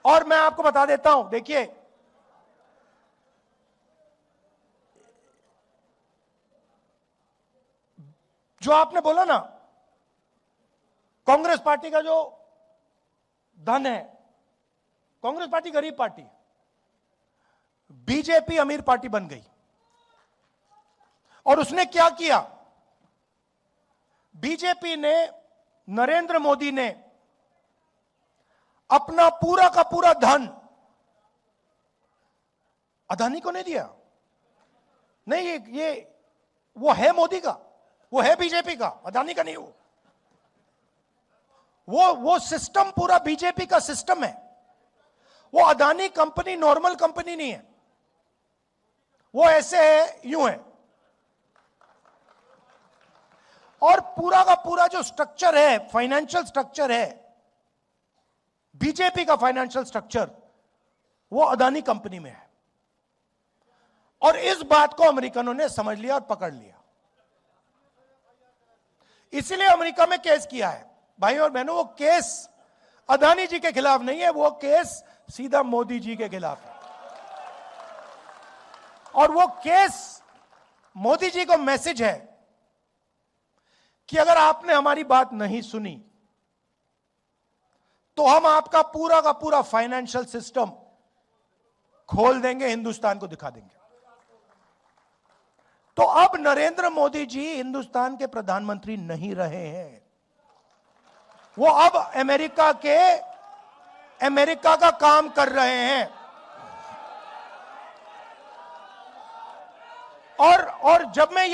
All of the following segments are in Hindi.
और मैं आपको बता देता हूं, देखिए जो आपने बोला ना, कांग्रेस पार्टी का जो धन है, कांग्रेस पार्टी गरीब पार्टी, बीजेपी अमीर पार्टी बन गई। और उसने क्या किया? बीजेपी ने, नरेंद्र मोदी ने अपना पूरा का पूरा धन अदानी को नहीं दिया। नहीं, ये वो है मोदी का, वो है बीजेपी का, अदानी का नहीं। वो सिस्टम पूरा बीजेपी का सिस्टम है। वो अदानी कंपनी नॉर्मल कंपनी नहीं है, वो ऐसे है, यूं है। और पूरा का पूरा जो स्ट्रक्चर है, फाइनेंशियल स्ट्रक्चर है, बीजेपी का फाइनेंशियल स्ट्रक्चर, वो अदानी कंपनी में है। और इस बात को अमेरिकनों ने समझ लिया और पकड़ लिया। इसीलिए अमेरिका में केस किया है। भाई और बहनों, वो केस अदानी जी के खिलाफ नहीं है, वो केस सीधा मोदी जी के खिलाफ है। और वो केस मोदी जी को मैसेज है कि अगर आपने हमारी बात नहीं सुनी तो हम आपका पूरा का पूरा फाइनेंशियल सिस्टम खोल देंगे, हिंदुस्तान को दिखा देंगे। तो अब नरेंद्र मोदी जी हिंदुस्तान के प्रधानमंत्री नहीं रहे हैं, वो अब अमेरिका का काम कर रहे हैं। और जब मैं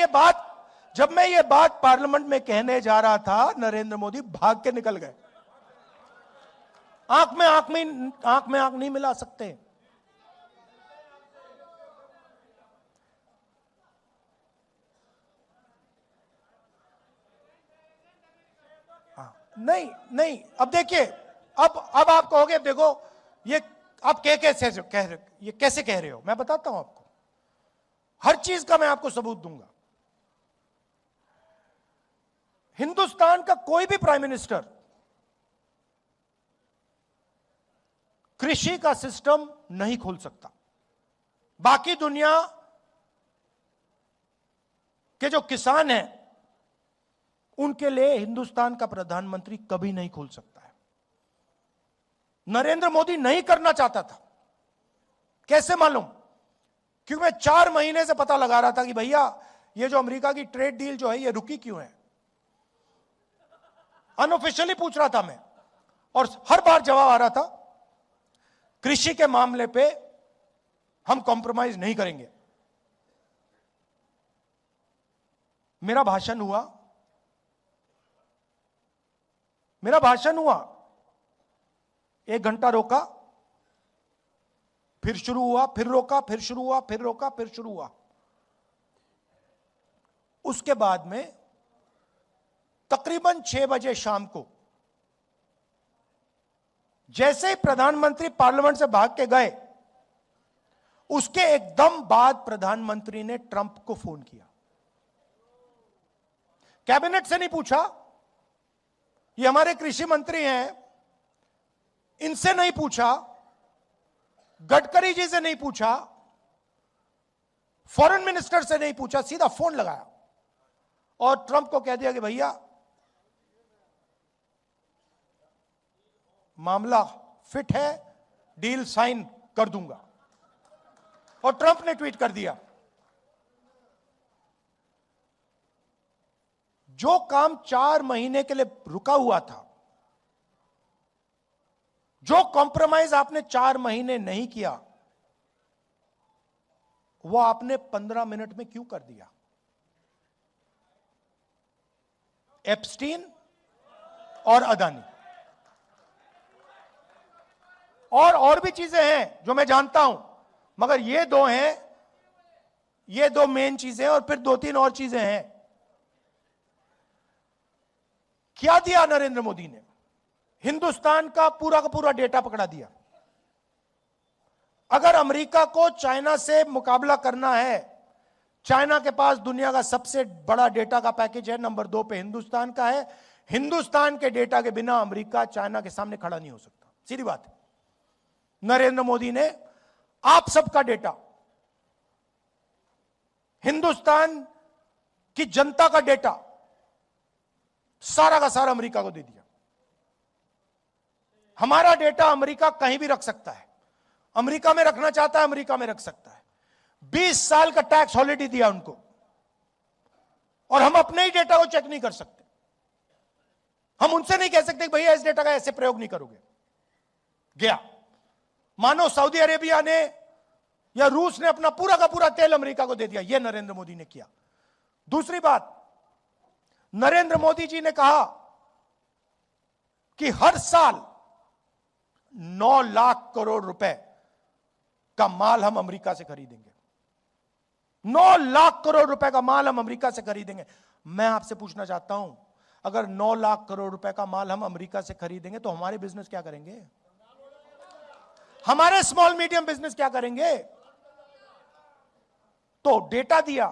ये बात पार्लियामेंट में कहने जा रहा था, नरेंद्र मोदी भाग के निकल गए। आंख में आंख नहीं मिला सकते। नहीं, अब देखिए, अब आप कहोगे देखो ये आप कैसे कह रहे हो, मैं बताता हूं आपको। हर चीज का मैं आपको सबूत दूंगा। हिंदुस्तान का कोई भी प्राइम मिनिस्टर कृषि का सिस्टम नहीं खोल सकता। बाकी दुनिया के जो किसान हैं उनके लिए हिंदुस्तान का प्रधानमंत्री कभी नहीं खोल सकता है। नरेंद्र मोदी नहीं करना चाहता था। कैसे मालूम? क्योंकि मैं 4 महीने से पता लगा रहा था कि भैया ये जो अमेरिका की ट्रेड डील जो है ये रुकी क्यों है। अनऑफिशियली पूछ रहा था मैं, और हर बार जवाब आ रहा था कृषि के मामले पे हम कॉम्प्रोमाइज नहीं करेंगे। मेरा भाषण हुआ, 1 घंटा रोका, फिर शुरू हुआ, फिर रोका, फिर शुरू हुआ, फिर रोका, फिर शुरू हुआ। उसके बाद में तकरीबन 6 बजे शाम को जैसे ही प्रधानमंत्री पार्लियामेंट से भाग के गए, उसके एकदम बाद प्रधानमंत्री ने ट्रंप को फोन किया। कैबिनेट से नहीं पूछा, ये हमारे कृषि मंत्री हैं, इनसे नहीं पूछा, गडकरी जी से नहीं पूछा, फॉरेन मिनिस्टर से नहीं पूछा, सीधा फोन लगाया और ट्रंप को कह दिया कि भैया मामला फिट है, डील साइन कर दूंगा। और ट्रंप ने ट्वीट कर दिया, जो काम 4 महीने के लिए रुका हुआ था, जो कॉम्प्रोमाइज आपने 4 महीने नहीं किया, वो आपने 15 मिनट में क्यों कर दिया? एप्स्टीन और अदानी और भी चीजें हैं जो मैं जानता हूं, मगर ये 2 हैं, ये 2 मेन चीजें, और फिर 2-3 और चीजें हैं। क्या दिया नरेंद्र मोदी ने? हिंदुस्तान का पूरा डेटा पकड़ा दिया। अगर अमेरिका को चाइना से मुकाबला करना है, चाइना के पास दुनिया का सबसे बड़ा डेटा का पैकेज है, नंबर 2 पे हिंदुस्तान का है। हिंदुस्तान के डेटा के बिना अमेरिका चाइना के सामने खड़ा नहीं हो सकता, सीधी बात है। नरेंद्र मोदी ने आप सबका डेटा, हिंदुस्तान की जनता का डेटा सारा का सारा अमेरिका को दे दिया। हमारा डेटा अमेरिका कहीं भी रख सकता है, अमेरिका में रखना चाहता है अमेरिका में रख सकता है। 20 साल का टैक्स हॉलिडे दिया उनको, और हम अपने ही डेटा को चेक नहीं कर सकते। हम उनसे नहीं कह सकते कि भैया इस डेटा का ऐसे प्रयोग नहीं करोगे। गया, मानो सऊदी अरेबिया ने या रूस ने अपना पूरा का पूरा तेल अमेरिका को दे दिया। यह नरेंद्र मोदी ने किया। दूसरी बात, नरेंद्र मोदी जी ने कहा कि हर साल 9 लाख करोड़ रुपए का माल हम अमेरिका से खरीदेंगे। 9 लाख करोड़ रुपए का माल हम अमेरिका से खरीदेंगे। मैं आपसे पूछना चाहता हूं, अगर 9 लाख करोड़ रुपए का माल हम अमेरिका से खरीदेंगे तो हमारे बिजनेस क्या करेंगे? हमारे स्मॉल मीडियम बिजनेस क्या करेंगे? तो डेटा दिया,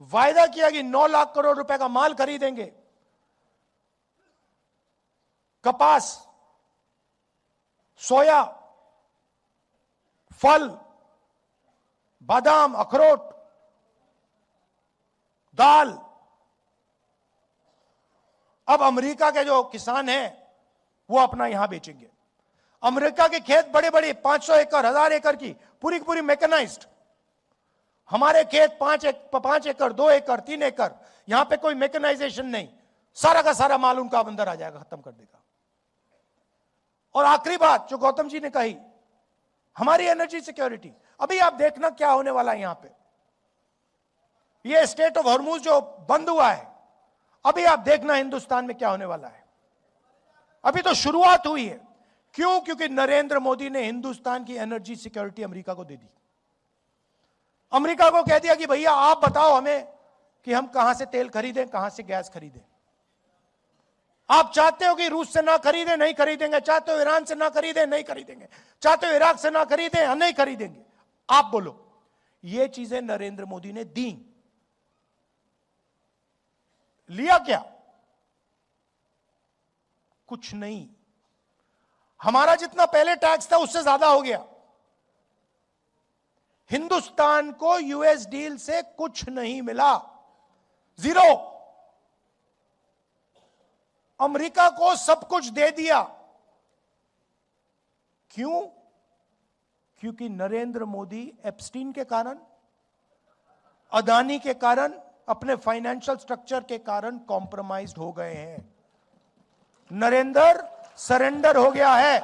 वायदा किया कि 9 लाख करोड़ रुपए का माल खरीदेंगे। कपास, सोया, फल, बादाम, अखरोट, दाल। अब अमेरिका के जो किसान हैं वो अपना यहां बेचेंगे। अमेरिका के खेत बड़े बड़े 500 एकड़ 1000 एकड़ की पूरी पूरी मैकेनाइज्ड, हमारे खेत 5 एकड़ 2 एकड़ 3 एकड़, यहां पे कोई मैकेनाइजेशन नहीं, सारा का सारा माल उनका अंदर आ जाएगा, खत्म कर देगा। और आखिरी बात जो गौतम जी ने कही, हमारी एनर्जी सिक्योरिटी। अभी आप देखना क्या होने वाला है यहां पे। ये स्टेट ऑफ हॉर्मुज जो बंद हुआ है, अभी आप देखना हिंदुस्तान में क्या होने वाला है। अभी तो शुरुआत हुई है। क्यों? क्योंकि नरेंद्र मोदी ने हिंदुस्तान की एनर्जी सिक्योरिटी अमेरिका को दे दी। अमेरिका को कह दिया कि भैया आप बताओ हमें कि हम कहां से तेल खरीदें, कहां से गैस खरीदें। आप चाहते हो कि रूस से ना खरीदें, नहीं खरीदेंगे। चाहते हो ईरान से ना खरीदें, नहीं खरीदेंगे। चाहते हो इराक से ना खरीदें, नहीं खरीदेंगे। आप बोलो। ये चीजें नरेंद्र मोदी ने दी। लिया क्या? कुछ नहीं। हमारा जितना पहले टैक्स था उससे ज्यादा हो गया। हिंदुस्तान को यूएस डील से कुछ नहीं मिला, जीरो। अमेरिका को सब कुछ दे दिया। क्यों? क्योंकि नरेंद्र मोदी एप्स्टीन के कारण, अदानी के कारण, अपने फाइनेंशियल स्ट्रक्चर के कारण कॉम्प्रोमाइज्ड हो गए हैं। नरेंद्र सरेंडर हो गया है।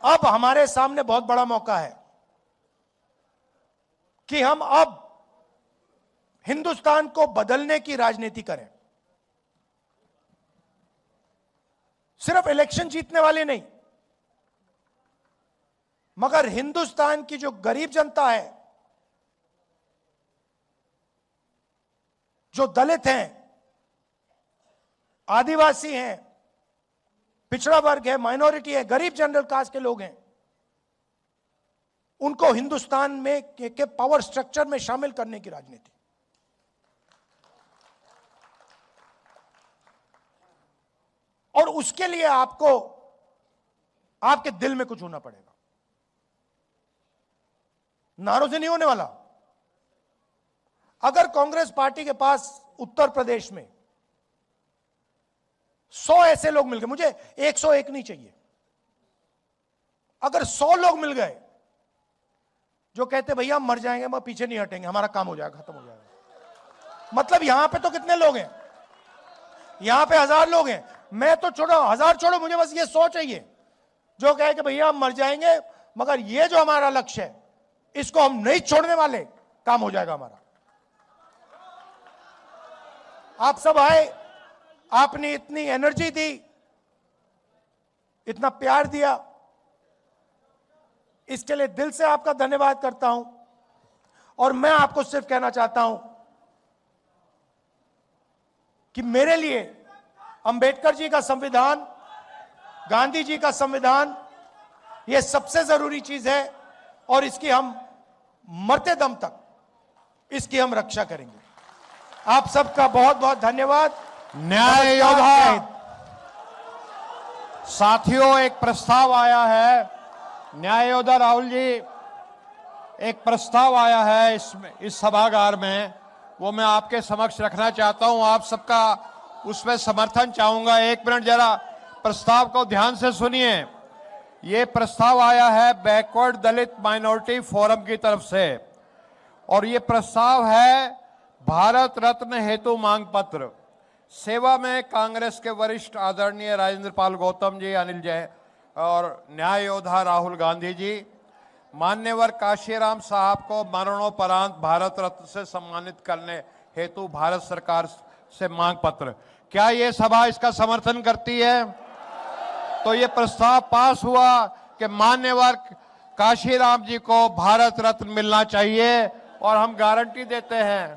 अब हमारे सामने बहुत बड़ा मौका है कि हम अब हिंदुस्तान को बदलने की राजनीति करें। सिर्फ इलेक्शन जीतने वाले नहीं, मगर हिंदुस्तान की जो गरीब जनता है, जो दलित हैं, आदिवासी हैं, पिछड़ा वर्ग है, माइनॉरिटी है, गरीब जनरल कास्ट के लोग हैं, उनको हिंदुस्तान में के पावर स्ट्रक्चर में शामिल करने की राजनीति। और उसके लिए आपको आपके दिल में कुछ होना पड़ेगा। नारों से नहीं होने वाला। अगर कांग्रेस पार्टी के पास उत्तर प्रदेश में 100 ऐसे लोग मिल गए, मुझे 101 नहीं चाहिए, अगर 100 लोग मिल गए जो कहते भैया हम मर जाएंगे हम पीछे नहीं हटेंगे, हमारा काम हो जाएगा, खत्म हो जाएगा। मतलब यहां पे तो कितने लोग हैं? यहां पे 1000 लोग हैं। मैं तो छोड़ो, 1000 छोड़ो, मुझे बस ये 100 चाहिए जो कहे कि भैया हम मर जाएंगे मगर ये जो हमारा लक्ष्य है इसको हम नहीं छोड़ने वाले, काम हो जाएगा हमारा। आप सब आए, आपने इतनी एनर्जी दी, इतना प्यार दिया, इसके लिए दिल से आपका धन्यवाद करता हूं। और मैं आपको सिर्फ कहना चाहता हूं कि मेरे लिए अंबेडकर जी का संविधान, गांधी जी का संविधान, यह सबसे जरूरी चीज है और इसकी हम मरते दम तक इसकी हम रक्षा करेंगे। आप सबका बहुत बहुत धन्यवाद। न्याय योद्धा साथियों, एक प्रस्ताव आया है, न्याय योद्धा राहुल जी, एक प्रस्ताव आया है इस सभागार में, वो मैं आपके समक्ष रखना चाहता हूं। आप सबका उसमें समर्थन चाहूंगा। एक मिनट जरा प्रस्ताव को ध्यान से सुनिए। ये प्रस्ताव आया है बैकवर्ड दलित माइनॉरिटी फोरम की तरफ से और ये प्रस्ताव है भारत रत्न हेतु मांग पत्र। सेवा में कांग्रेस के वरिष्ठ आदरणीय राजेंद्र पाल गौतम जी, अनिल जैन और न्याय योद्धा राहुल गांधी जी, मान्यवर काशीराम साहब को मरणोपरांत भारत रत्न से सम्मानित करने हेतु भारत सरकार से मांग पत्र। क्या ये सभा इसका समर्थन करती है? तो ये प्रस्ताव पास हुआ कि मान्यवर काशीराम जी को भारत रत्न मिलना चाहिए और हम गारंटी देते हैं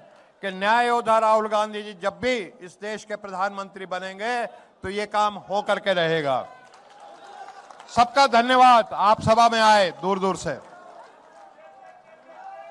कि न्याय योद्धा राहुल गांधी जी जब भी इस देश के प्रधानमंत्री बनेंगे तो ये काम हो करके रहेगा। सबका धन्यवाद, आप सभा में आए दूर दूर से।